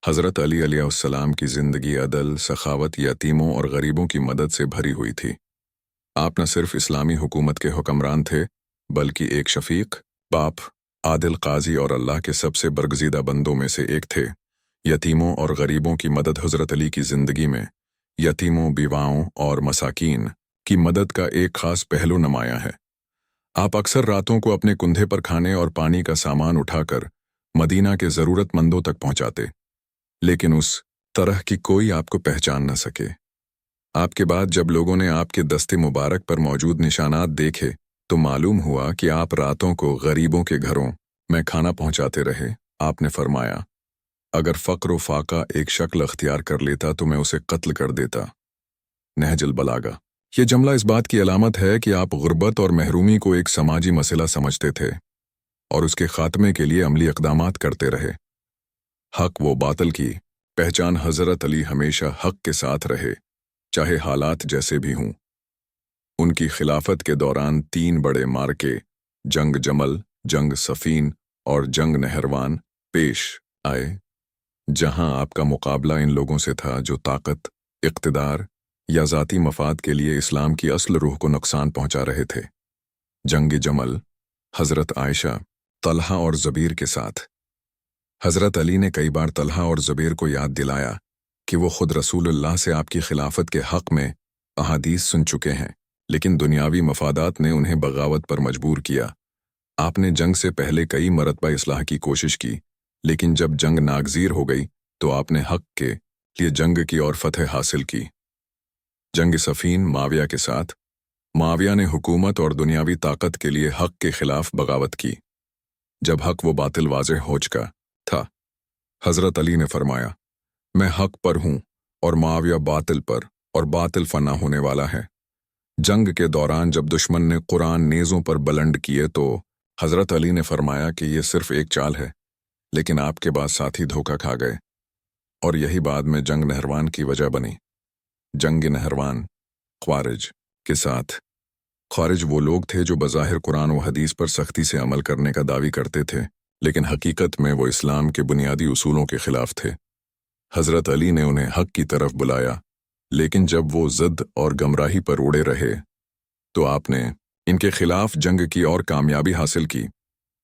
حضرت علی علیہ السلام کی زندگی عدل، سخاوت، یتیموں اور غریبوں کی مدد سے بھری ہوئی تھی۔ آپ نہ صرف اسلامی حکومت کے حکمران تھے، بلکہ ایک شفیق، باپ، عادل قاضی اور اللہ کے سب سے برگزیدہ بندوں میں سے ایک تھے۔ یتیموں اور غریبوں کی مدد حضرت علی کی زندگی میں یتیموں، بیواؤں اور مساکین کی مدد کا ایک خاص پہلو نمایاں ہے۔ آپ اکثر راتوں کو اپنے کندھے پر کھانے اور پانی کا سامان اٹھا کر مدینہ کے ضرورت مندوں تک پہنچاتے، لیکن اس طرح کی کوئی آپ کو پہچان نہ سکے۔ آپ کے بعد جب لوگوں نے آپ کے دستے مبارک پر موجود نشانات دیکھے تو معلوم ہوا کہ آپ راتوں کو غریبوں کے گھروں میں کھانا پہنچاتے رہے۔ آپ نے فرمایا، اگر فقر و فاقہ ایک شکل اختیار کر لیتا تو میں اسے قتل کر دیتا۔ نہج البلاغہ۔ یہ جملہ اس بات کی علامت ہے کہ آپ غربت اور محرومی کو ایک سماجی مسئلہ سمجھتے تھے اور اس کے خاتمے کے لیے عملی اقدامات کرتے رہے۔ حق و باطل کی پہچان۔ حضرت علی ہمیشہ حق کے ساتھ رہے، چاہے حالات جیسے بھی ہوں۔ ان کی خلافت کے دوران 3 بڑے معرکے، جنگ جمل، جنگ صفین اور جنگ نہروان پیش آئے، جہاں آپ کا مقابلہ ان لوگوں سے تھا جو طاقت، اقتدار یا ذاتی مفاد کے لیے اسلام کی اصل روح کو نقصان پہنچا رہے تھے۔ جنگ جمل، حضرت عائشہ، طلحہ اور زبیر کے ساتھ۔ حضرت علی نے کئی بار طلحہ اور زبیر کو یاد دلایا کہ وہ خود رسول اللہ سے آپ کی خلافت کے حق میں احادیث سن چکے ہیں، لیکن دنیاوی مفادات نے انہیں بغاوت پر مجبور کیا۔ آپ نے جنگ سے پہلے کئی مرتبہ اصلاح کی کوشش کی، لیکن جب جنگ ناگزیر ہو گئی تو آپ نے حق کے لیے جنگ کی اور فتح حاصل کی۔ جنگ صفین، معاویہ کے ساتھ۔ معاویہ نے حکومت اور دنیاوی طاقت کے لیے حق کے خلاف بغاوت کی۔ جب حق و باطل واضح ہو چکا تھا، حضرت علی نے فرمایا، میں حق پر ہوں اور معاویہ باطل پر، اور باطل فنا ہونے والا ہے۔ جنگ کے دوران جب دشمن نے قرآن نیزوں پر بلند کیے تو حضرت علی نے فرمایا کہ یہ صرف ایک چال ہے، لیکن آپ کے بعد ساتھی دھوکہ کھا گئے، اور یہی بعد میں جنگ نہروان کی وجہ بنی۔ جنگ نہروان، خوارج کے ساتھ۔ خوارج وہ لوگ تھے جو بظاہر قرآن و حدیث پر سختی سے عمل کرنے کا دعوی کرتے تھے، لیکن حقیقت میں وہ اسلام کے بنیادی اصولوں کے خلاف تھے۔ حضرت علی نے انہیں حق کی طرف بلایا، لیکن جب وہ ضد اور گمراہی پر اڑے رہے تو آپ نے ان کے خلاف جنگ کی اور کامیابی حاصل کی۔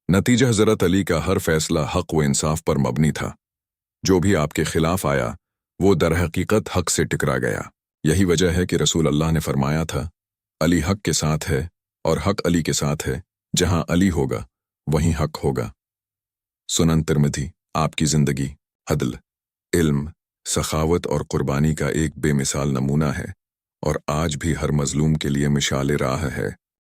نتیجہ حضرت علی کا ہر فیصلہ حق و انصاف پر مبنی تھا۔ جو بھی آپ کے خلاف آیا وہ در حقیقت حق سے ٹکرا گیا۔ یہی وجہ ہے کہ رسول اللہ نے فرمایا تھا، علی حق کے ساتھ ہے اور حق علی کے ساتھ ہے۔ جہاں علی ہوگا وہیں حق ہوگا۔ سنن ترمذی۔ آپ کی زندگی عدل، علم، سخاوت اور قربانی کا ایک بے مثال نمونہ ہے، اور آج بھی ہر مظلوم کے لیے مشعل راہ ہے۔